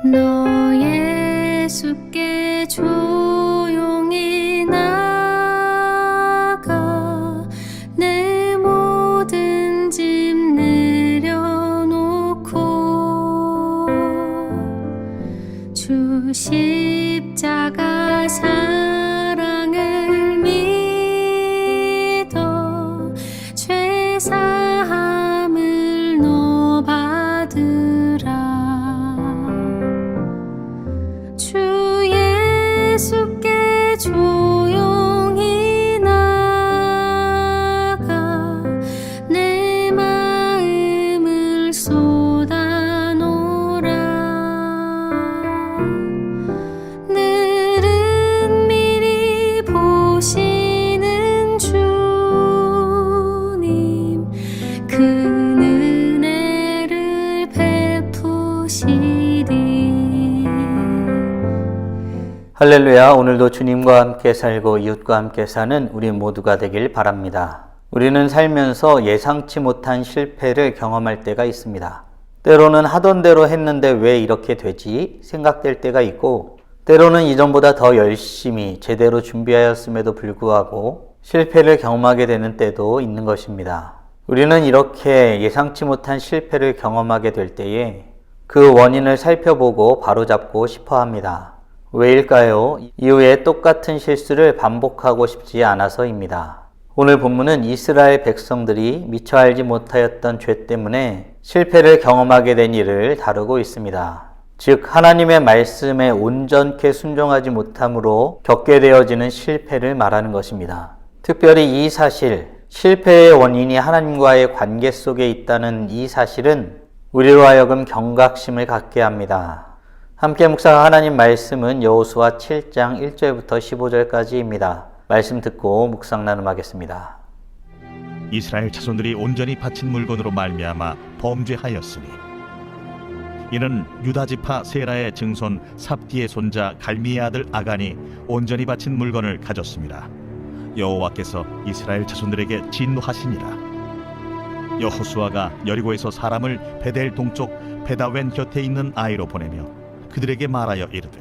너 예수께 조용히 나가 내 모든 짐 내려놓고 주 십자가 사랑을 믿어 죄 사함을 너 받으라. 주 예수께 조용히 나가 내 마음을 쏟아놓으라. 늘은 미리 보시는 주님 그 은혜를 베푸시리. 할렐루야. 오늘도 주님과 함께 살고 이웃과 함께 사는 우리 모두가 되길 바랍니다. 우리는 살면서 예상치 못한 실패를 경험할 때가 있습니다. 때로는 하던 대로 했는데 왜 이렇게 되지? 생각될 때가 있고, 때로는 이전보다 더 열심히 제대로 준비하였음에도 불구하고 실패를 경험하게 되는 때도 있는 것입니다. 우리는 이렇게 예상치 못한 실패를 경험하게 될 때에 그 원인을 살펴보고 바로잡고 싶어 합니다. 왜일까요? 이후에 똑같은 실수를 반복하고 싶지 않아서입니다. 오늘 본문은 이스라엘 백성들이 미처 알지 못하였던 죄 때문에 실패를 경험하게 된 일을 다루고 있습니다. 즉 하나님의 말씀에 온전케 순종하지 못함으로 겪게 되어지는 실패를 말하는 것입니다. 특별히 이 사실, 실패의 원인이 하나님과의 관계 속에 있다는 이 사실은 우리로 하여금 경각심을 갖게 합니다. 함께 묵상한 하나님 말씀은 여호수아 7장 1절부터 15절까지입니다. 말씀 듣고 묵상 나눔하겠습니다. 이스라엘 자손들이 온전히 바친 물건으로 말미암아 범죄하였으니 이는 유다 지파 세라의 증손 삽디의 손자 갈미의 아들 아간이 온전히 바친 물건을 가졌습니다. 여호와께서 이스라엘 자손들에게 진노하시니라. 여호수아가 여리고에서 사람을 베델 동쪽 베다웬 곁에 있는 아이로 보내며 그들에게 말하여 이르되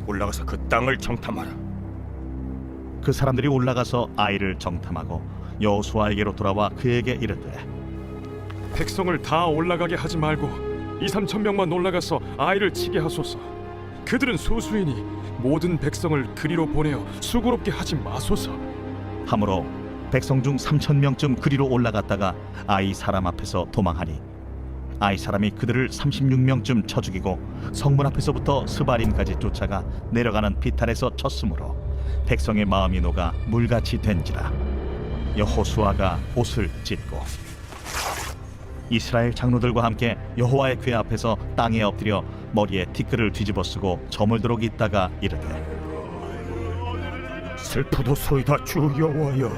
올라가서 그 땅을 정탐하라. 그 사람들이 올라가서 아이를 정탐하고 여호수아에게로 돌아와 그에게 이르되 백성을 다 올라가게 하지 말고 2-3천 명만 올라가서 아이를 치게 하소서. 그들은 소수이니 모든 백성을 그리로 보내어 수고롭게 하지 마소서. 하므로 백성 중 3,000명쯤 그리로 올라갔다가 아이 사람 앞에서 도망하니 아이 사람이 그들을 36명쯤 쳐 죽이고 성문 앞에서부터 스바림까지 쫓아가 내려가는 비탈에서 쳤으므로 백성의 마음이 녹아 물같이 된지라. 여호수아가 옷을 찢고 이스라엘 장로들과 함께 여호와의 궤 앞에서 땅에 엎드려 머리에 티끌을 뒤집어 쓰고 저물도록 있다가 이르되 슬프도소이다 주 여호와여,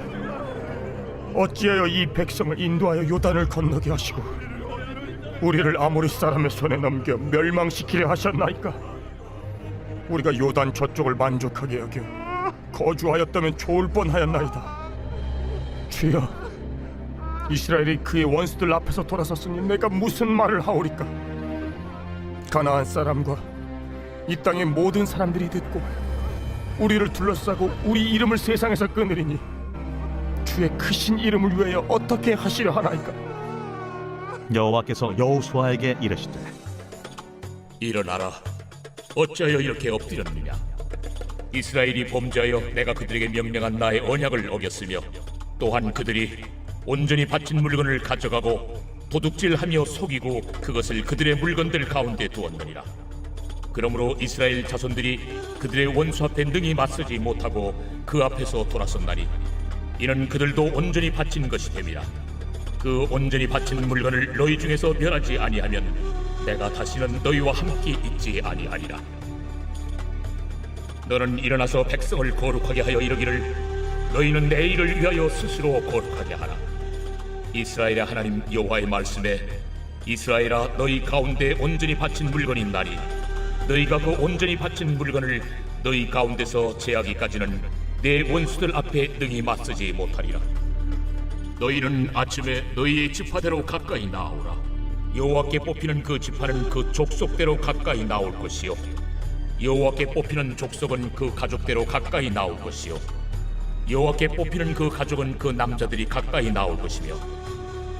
어찌하여 이 백성을 인도하여 요단을 건너게 하시고 우리를 아모리 사람의 손에 넘겨 멸망시키려 하셨나이까? 우리가 요단 저쪽을 만족하게 여겨 거주하였다면 좋을 뻔하였나이다. 주여, 이스라엘이 그의 원수들 앞에서 돌아섰으니 내가 무슨 말을 하오리까? 가나안 사람과 이 땅의 모든 사람들이 듣고 우리를 둘러싸고 우리 이름을 세상에서 끊으리니 주의 크신 이름을 위하여 어떻게 하시려 하나이까? 여호와께서 여호수아에게 이르시되 일어나라. 어찌하여 이렇게 엎드렸느냐? 이스라엘이 범죄하여 내가 그들에게 명령한 나의 언약을 어겼으며 또한 그들이 온전히 바친 물건을 가져가고 도둑질하며 속이고 그것을 그들의 물건들 가운데 두었느니라. 그러므로 이스라엘 자손들이 그들의 원수 앞에 능히 맞서지 못하고 그 앞에서 돌아섰나니 이는 그들도 온전히 바친 것이 됨이라. 그 온전히 바친 물건을 너희 중에서 멸하지 아니하면 내가 다시는 너희와 함께 있지 아니하리라. 너는 일어나서 백성을 거룩하게 하여 이르기를 너희는 내 일을 위하여 스스로 거룩하게 하라. 이스라엘의 하나님 여호와의 말씀에 이스라엘아, 너희 가운데 온전히 바친 물건이 있나니 너희가 그 온전히 바친 물건을 너희 가운데서 제하기까지는 내 원수들 앞에 능히 맞서지 못하리라. 너희는 아침에 너희의 지파대로 가까이 나아오라. 여호와께 뽑히는 그 지파는 그 족속대로 가까이 나올 것이요 여호와께 뽑히는 족속은 그 가족대로 가까이 나올 것이요 여호와께 뽑히는 그 가족은 그 남자들이 가까이 나올 것이며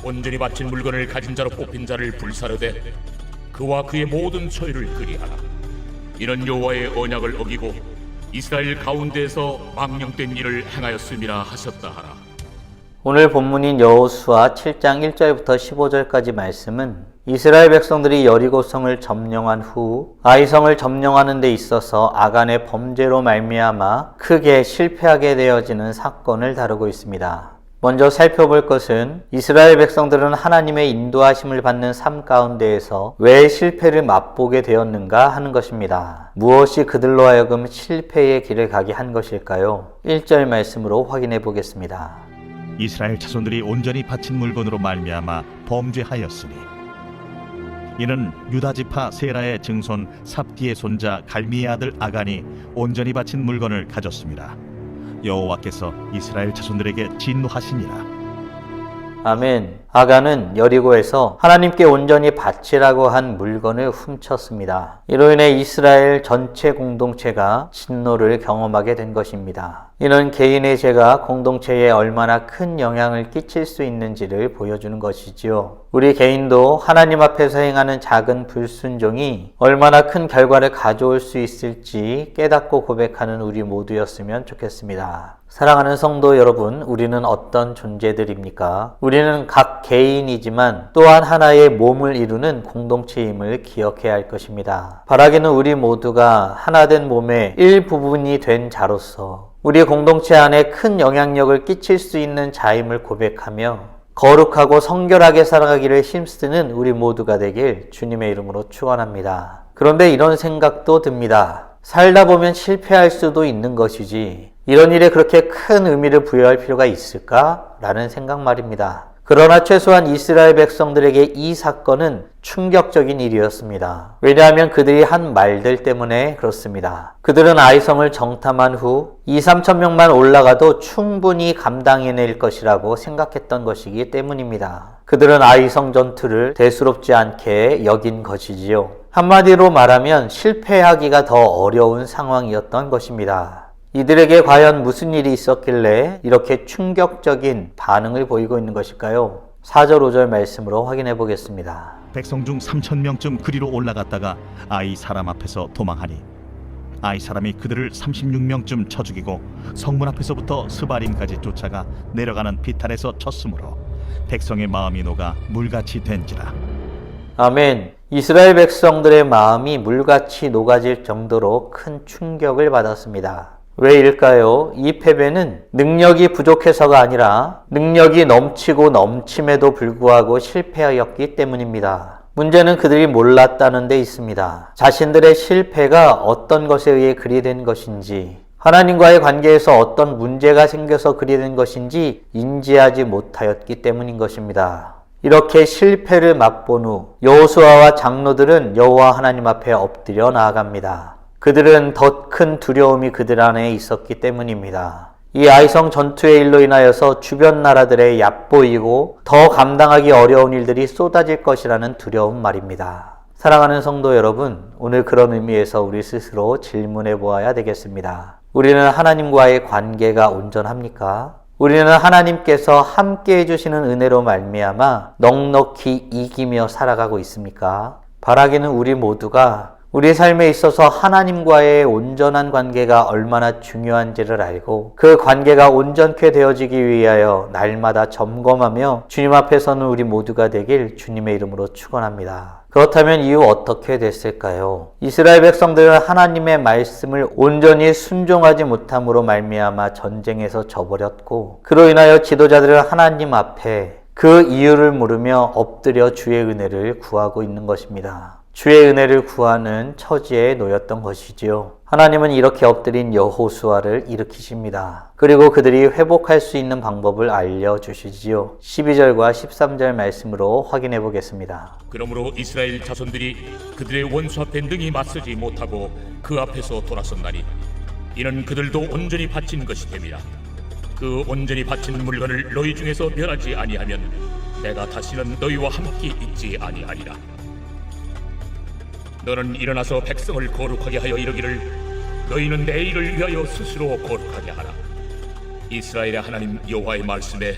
온전히 바친 물건을 가진 자로 뽑힌 자를 불사르되 그와 그의 모든 소유를 그리하라. 이는 여호와의 언약을 어기고 이스라엘 가운데에서 망령된 일을 행하였음이라 하셨다 하라. 오늘 본문인 여호수아 7장 1절부터 15절까지 말씀은 이스라엘 백성들이 여리고성을 점령한 후 아이성을 점령하는 데 있어서 아간의 범죄로 말미암아 크게 실패하게 되어지는 사건을 다루고 있습니다. 먼저 살펴볼 것은 이스라엘 백성들은 하나님의 인도하심을 받는 삶 가운데에서 왜 실패를 맛보게 되었는가 하는 것입니다. 무엇이 그들로 하여금 실패의 길을 가게 한 것일까요? 1절 말씀으로 확인해 보겠습니다. 이스라엘 자손들이 온전히 바친 물건으로 말미암아 범죄하였으니 이는 유다 지파 세라의 증손 삽디의 손자 갈미의 아들 아간이 온전히 바친 물건을 가졌습니다. 여호와께서 이스라엘 자손들에게 진노하시니라. 아멘. 아간은 여리고에서 하나님께 온전히 바치라고 한 물건을 훔쳤습니다. 이로 인해 이스라엘 전체 공동체가 진노를 경험하게 된 것입니다. 이는 개인의 죄가 공동체에 얼마나 큰 영향을 끼칠 수 있는지를 보여주는 것이지요. 우리 개인도 하나님 앞에서 행하는 작은 불순종이 얼마나 큰 결과를 가져올 수 있을지 깨닫고 고백하는 우리 모두였으면 좋겠습니다. 사랑하는 성도 여러분, 우리는 어떤 존재들입니까? 우리는 각 개인이지만 또한 하나의 몸을 이루는 공동체임을 기억해야 할 것입니다. 바라기는 우리 모두가 하나된 몸의 일부분이 된 자로서 우리 공동체 안에 큰 영향력을 끼칠 수 있는 자임을 고백하며 거룩하고 성결하게 살아가기를 힘쓰는 우리 모두가 되길 주님의 이름으로 축원합니다. 그런데 이런 생각도 듭니다. 살다 보면 실패할 수도 있는 것이지 이런 일에 그렇게 큰 의미를 부여할 필요가 있을까? 라는 생각 말입니다. 그러나 최소한 이스라엘 백성들에게 이 사건은 충격적인 일이었습니다. 왜냐하면 그들이 한 말들 때문에 그렇습니다. 그들은 아이성을 정탐한 후 2-3천 명만 올라가도 충분히 감당해낼 것이라고 생각했던 것이기 때문입니다. 그들은 아이성 전투를 대수롭지 않게 여긴 것이지요. 한마디로 말하면 실패하기가 더 어려운 상황이었던 것입니다. 이들에게 과연 무슨 일이 있었길래 이렇게 충격적인 반응을 보이고 있는 것일까요? 4절 5절 말씀으로 확인해 보겠습니다. 백성 중 3,000명쯤 그리로 올라갔다가 아이 사람 앞에서 도망하니 아이 사람이 그들을 36명쯤 쳐 죽이고 성문 앞에서부터 스바림까지 쫓아가 내려가는 비탈에서 쳤으므로 백성의 마음이 녹아 물같이 된지라. 아멘. 이스라엘 백성들의 마음이 물같이 녹아질 정도로 큰 충격을 받았습니다. 왜일까요? 이 패배는 능력이 부족해서가 아니라 능력이 넘치고 넘침에도 불구하고 실패하였기 때문입니다. 문제는 그들이 몰랐다는 데 있습니다. 자신들의 실패가 어떤 것에 의해 그리 된 것인지, 하나님과의 관계에서 어떤 문제가 생겨서 그리 된 것인지 인지하지 못하였기 때문인 것입니다. 이렇게 실패를 맛본 후 여호수아와 장로들은 여호와 하나님 앞에 엎드려 나아갑니다. 그들은 더 큰 두려움이 그들 안에 있었기 때문입니다. 이 아이성 전투의 일로 인하여서 주변 나라들의 얕보이고 더 감당하기 어려운 일들이 쏟아질 것이라는 두려움 말입니다. 사랑하는 성도 여러분, 오늘 그런 의미에서 우리 스스로 질문해 보아야 되겠습니다. 우리는 하나님과의 관계가 온전합니까? 우리는 하나님께서 함께 해주시는 은혜로 말미암아 넉넉히 이기며 살아가고 있습니까? 바라기는 우리 모두가 우리 삶에 있어서 하나님과의 온전한 관계가 얼마나 중요한지를 알고 그 관계가 온전케 되어지기 위하여 날마다 점검하며 주님 앞에 서는 우리 모두가 되길 주님의 이름으로 축원합니다. 그렇다면 이후 어떻게 됐을까요? 이스라엘 백성들은 하나님의 말씀을 온전히 순종하지 못함으로 말미암아 전쟁에서 져버렸고 그로 인하여 지도자들은 하나님 앞에 그 이유를 물으며 엎드려 주의 은혜를 구하고 있는 것입니다. 주의 은혜를 구하는 처지에 놓였던 것이지요. 하나님은 이렇게 엎드린 여호수아를 일으키십니다. 그리고 그들이 회복할 수 있는 방법을 알려주시지요. 12절과 13절 말씀으로 확인해 보겠습니다. 그러므로 이스라엘 자손들이 그들의 원수 앞에 능히 맞서지 못하고 그 앞에서 돌아섰나니 이는 그들도 온전히 바친 것이 됨이라. 그 온전히 바친 물건을 너희 중에서 멸하지 아니하면 내가 다시는 너희와 함께 있지 아니하리라. 너는 일어나서 백성을 거룩하게 하여 이르기를 너희는 내 일을 위하여 스스로 거룩하게 하라. 이스라엘의 하나님 여호와의 말씀에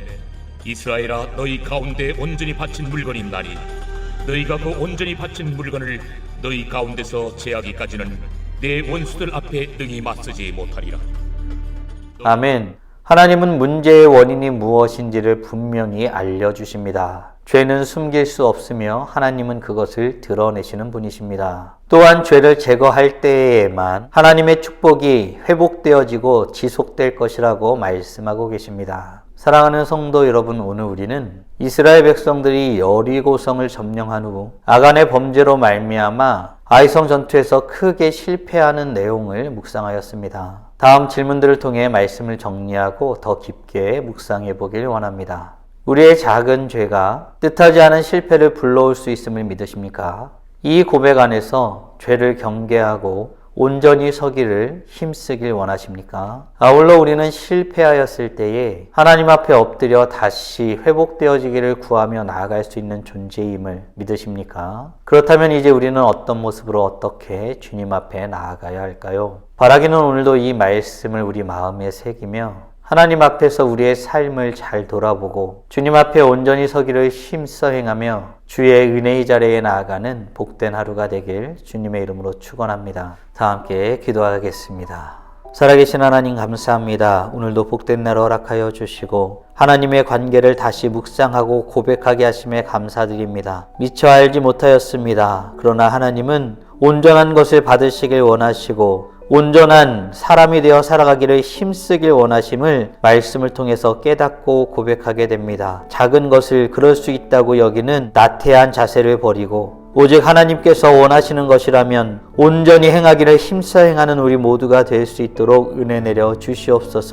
이스라엘아 너희 가운데 온전히 바친 물건이 있나니 너희가 그 온전히 바친 물건을 너희 가운데서 제하기까지는 내 원수들 앞에 능히 맞서지 못하리라. 아멘. 하나님은 문제의 원인이 무엇인지를 분명히 알려주십니다. 죄는 숨길 수 없으며 하나님은 그것을 드러내시는 분이십니다. 또한 죄를 제거할 때에만 하나님의 축복이 회복되어지고 지속될 것이라고 말씀하고 계십니다. 사랑하는 성도 여러분, 오늘 우리는 이스라엘 백성들이 여리고성을 점령한 후 아간의 범죄로 말미암아 아이성 전투에서 크게 실패하는 내용을 묵상하였습니다. 다음 질문들을 통해 말씀을 정리하고 더 깊게 묵상해 보길 원합니다. 우리의 작은 죄가 뜻하지 않은 실패를 불러올 수 있음을 믿으십니까? 이 고백 안에서 죄를 경계하고 온전히 서기를 힘쓰길 원하십니까? 아울러 우리는 실패하였을 때에 하나님 앞에 엎드려 다시 회복되어지기를 구하며 나아갈 수 있는 존재임을 믿으십니까? 그렇다면 이제 우리는 어떤 모습으로 어떻게 주님 앞에 나아가야 할까요? 바라기는 오늘도 이 말씀을 우리 마음에 새기며 하나님 앞에서 우리의 삶을 잘 돌아보고 주님 앞에 온전히 서기를 힘써 행하며 주의 은혜의 자리에 나아가는 복된 하루가 되길 주님의 이름으로 축원합니다. 다 함께 기도하겠습니다. 살아계신 하나님 감사합니다. 오늘도 복된 날 허락하여 주시고 하나님의 관계를 다시 묵상하고 고백하게 하심에 감사드립니다. 미처 알지 못하였습니다. 그러나 하나님은 온전한 것을 받으시길 원하시고 온전한 사람이 되어 살아가기를 힘쓰길 원하심을 말씀을 통해서 깨닫고 고백하게 됩니다. 작은 것을 그럴 수 있다고 여기는 나태한 자세를 버리고 오직 하나님께서 원하시는 것이라면 온전히 행하기를 힘써 행하는 우리 모두가 될 수 있도록 은혜 내려 주시옵소서.